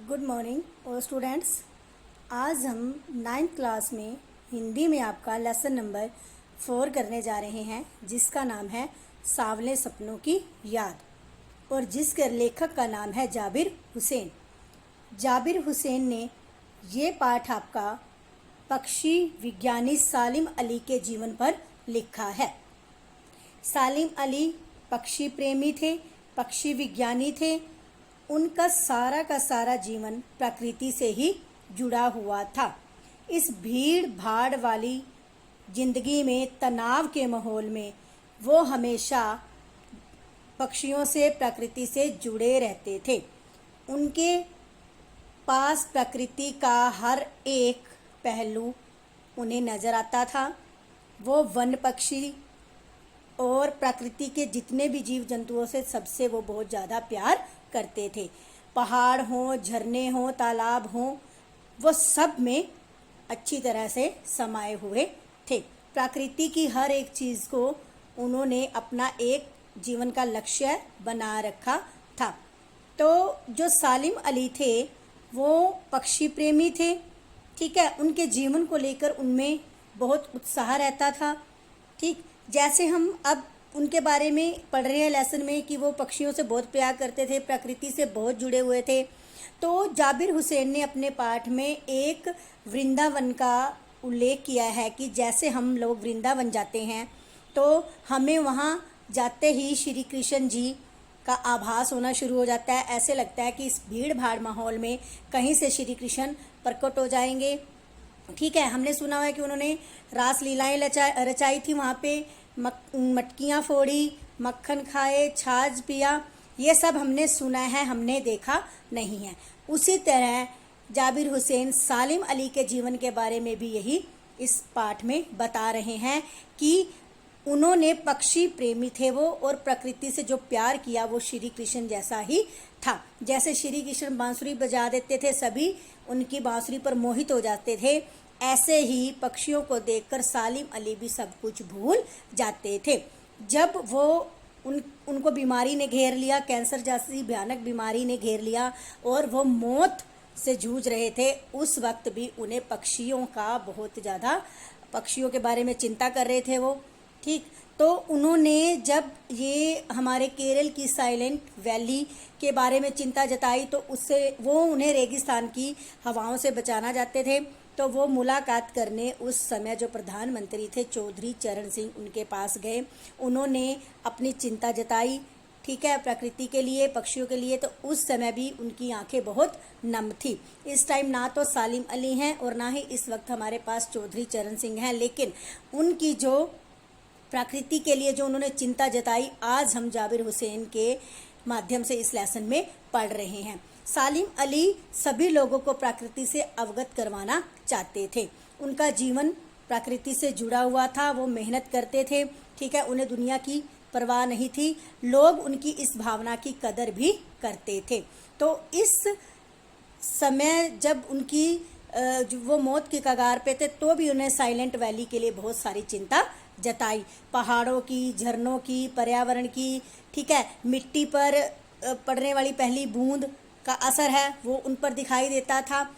Good morning और students. आज हम 9th क्लास में हिंदी में आपका लेसन नंबर 4 करने जा रहे हैं, जिसका नाम है सांवले सपनों की याद और जिसके लेखक का नाम है जाबिर हुसैन। जाबिर हुसैन ने ये पाठ आपका पक्षी विज्ञानी सालिम अली के जीवन पर लिखा है। सालिम अली पक्षी प्रेमी थे, पक्षी विज्ञानी थे। उनका सारा का सारा जीवन प्रकृति से ही जुड़ा हुआ था। इस भीड़ भाड़ वाली जिंदगी में, तनाव के माहौल में वो हमेशा पक्षियों से, प्रकृति से जुड़े रहते थे। उनके पास प्रकृति का हर एक पहलू उन्हें नजर आता था। वो वन पक्षी और प्रकृति के जितने भी जीव जंतुओं से सबसे वो बहुत ज़्यादा प्यार करते थे। पहाड़ हों, झरने हों, तालाब हों, वो सब में अच्छी तरह से समाये हुए थे। प्रकृति की हर एक चीज़ को उन्होंने अपना एक जीवन का लक्ष्य बना रखा था। तो जो सालिम अली थे वो पक्षी प्रेमी थे, ठीक है। उनके जीवन को लेकर उनमें बहुत उत्साह रहता था, ठीक। जैसे हम अब उनके बारे में पढ़ रहे हैं लेसन में कि वो पक्षियों से बहुत प्यार करते थे, प्रकृति से बहुत जुड़े हुए थे। तो जाबिर हुसैन ने अपने पाठ में एक वृंदावन का उल्लेख किया है कि जैसे हम लोग वृंदावन जाते हैं तो हमें वहाँ जाते ही श्री कृष्ण जी का आभास होना शुरू हो जाता है। ऐसे लगता है कि इस भीड़ भाड़ माहौल में कहीं से श्री कृष्ण प्रकट हो जाएंगे, ठीक है। हमने सुना हुआ है कि उन्होंने रास लीलाएं रचाई थी, वहाँ पे मटकियाँ फोड़ी, मक्खन खाए, छाछ पिया। ये सब हमने सुना है, हमने देखा नहीं है। उसी तरह जाबिर हुसैन सालिम अली के जीवन के बारे में भी यही इस पाठ में बता रहे हैं कि उन्होंने पक्षी प्रेमी थे वो, और प्रकृति से जो प्यार किया वो श्री कृष्ण जैसा ही था। जैसे श्री कृष्ण बांसुरी बजा देते थे, सभी उनकी बांसुरी पर मोहित हो जाते थे, ऐसे ही पक्षियों को देखकर सालिम अली भी सब कुछ भूल जाते थे। जब वो उनको बीमारी ने घेर लिया, कैंसर जैसी भयानक बीमारी ने घेर लिया और वो मौत से जूझ रहे थे, उस वक्त भी उन्हें पक्षियों का बहुत ज़्यादा, पक्षियों के बारे में चिंता कर रहे थे वो, ठीक। तो उन्होंने जब ये हमारे केरल की साइलेंट वैली के बारे में चिंता जताई तो उससे वो उन्हें रेगिस्तान की हवाओं से बचाना चाहते थे। तो वो मुलाकात करने उस समय जो प्रधानमंत्री थे चौधरी चरण सिंह, उनके पास गए। उन्होंने अपनी चिंता जताई, ठीक है, प्रकृति के लिए, पक्षियों के लिए। तो उस समय भी उनकी आंखें बहुत नम थी। इस टाइम ना तो सालिम अली हैं और ना ही इस वक्त हमारे पास चौधरी चरण सिंह हैं, लेकिन उनकी जो प्रकृति के लिए जो उन्होंने चिंता जताई, आज हम जाबिर हुसैन के माध्यम से इस लेसन में पढ़ रहे हैं। सालिम अली सभी लोगों को प्रकृति से अवगत करवाना चाहते थे। उनका जीवन प्रकृति से जुड़ा हुआ था, वो मेहनत करते थे, ठीक है। उन्हें दुनिया की परवाह नहीं थी, लोग उनकी इस भावना की कदर भी करते थे। तो इस समय जब उनकी वो मौत की कगार पे थे तो भी उन्हें साइलेंट वैली के लिए बहुत सारी चिंता जताई। पहाड़ों की, झरनों की, पर्यावरण की, ठीक है, मिट्टी पर पड़ने वाली पहली बूंद का असर है वो उन पर दिखाई देता था।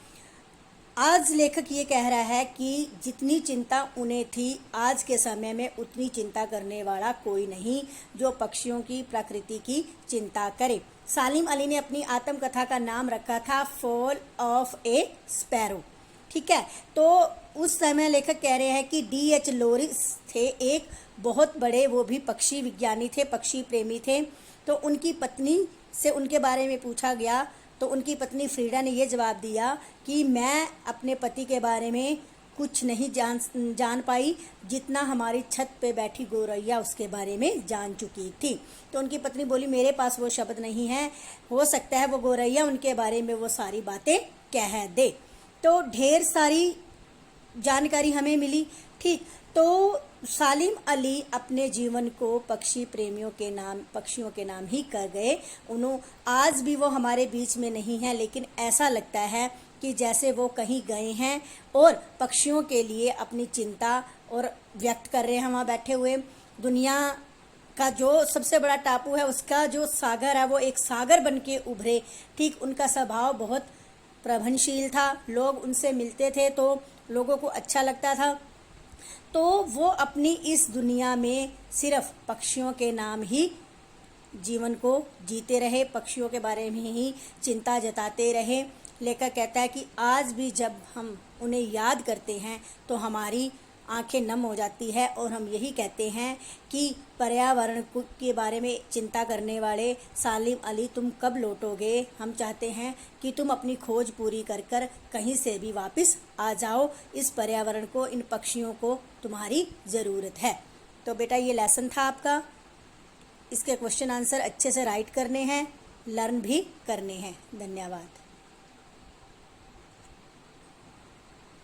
आज लेखक ये कह रहा है कि जितनी चिंता उन्हें थी, आज के समय में उतनी चिंता करने वाला कोई नहीं जो पक्षियों की, प्रकृति की चिंता करे। सालिम अली ने अपनी आत्मकथा का नाम रखा था फॉल ऑफ ए स्पैरो, ठीक है। तो उस समय लेखक कह रहे हैं कि D.H. लॉरिस थे एक बहुत बड़े, वो भी पक्षी विज्ञानी थे, पक्षी प्रेमी थे। तो उनकी पत्नी से उनके बारे में पूछा गया तो उनकी पत्नी फ्रीडा ने ये जवाब दिया कि मैं अपने पति के बारे में कुछ नहीं जान पाई, जितना हमारी छत पे बैठी गौरैया उसके बारे में जान चुकी थी। तो उनकी पत्नी बोली मेरे पास वो शब्द नहीं है, हो सकता है वो गौरैया उनके बारे में वो सारी बातें कह दे। तो ढेर सारी जानकारी हमें मिली, ठीक। तो सालिम अली अपने जीवन को पक्षी प्रेमियों के नाम, पक्षियों के नाम ही कर गए। उन्होंने आज भी वो हमारे बीच में नहीं है, लेकिन ऐसा लगता है कि जैसे वो कहीं गए हैं और पक्षियों के लिए अपनी चिंता और व्यक्त कर रहे हैं वहाँ बैठे हुए। दुनिया का जो सबसे बड़ा टापू है उसका जो सागर है वो एक सागर बन के उभरे, ठीक। उनका स्वभाव बहुत प्रभनशील था, लोग उनसे मिलते थे तो लोगों को अच्छा लगता था। तो वो अपनी इस दुनिया में सिर्फ पक्षियों के नाम ही जीवन को जीते रहे, पक्षियों के बारे में ही चिंता जताते रहे। लेखक कहता है कि आज भी जब हम उन्हें याद करते हैं तो हमारी आंखें नम हो जाती है और हम यही कहते हैं कि पर्यावरण के बारे में चिंता करने वाले सालिम अली, तुम कब लौटोगे? हम चाहते हैं कि तुम अपनी खोज पूरी कर कर कहीं से भी वापस आ जाओ। इस पर्यावरण को, इन पक्षियों को तुम्हारी ज़रूरत है। तो बेटा ये लेसन था आपका। इसके क्वेश्चन आंसर अच्छे से राइट करने हैं, लर्न भी करने हैं। धन्यवाद।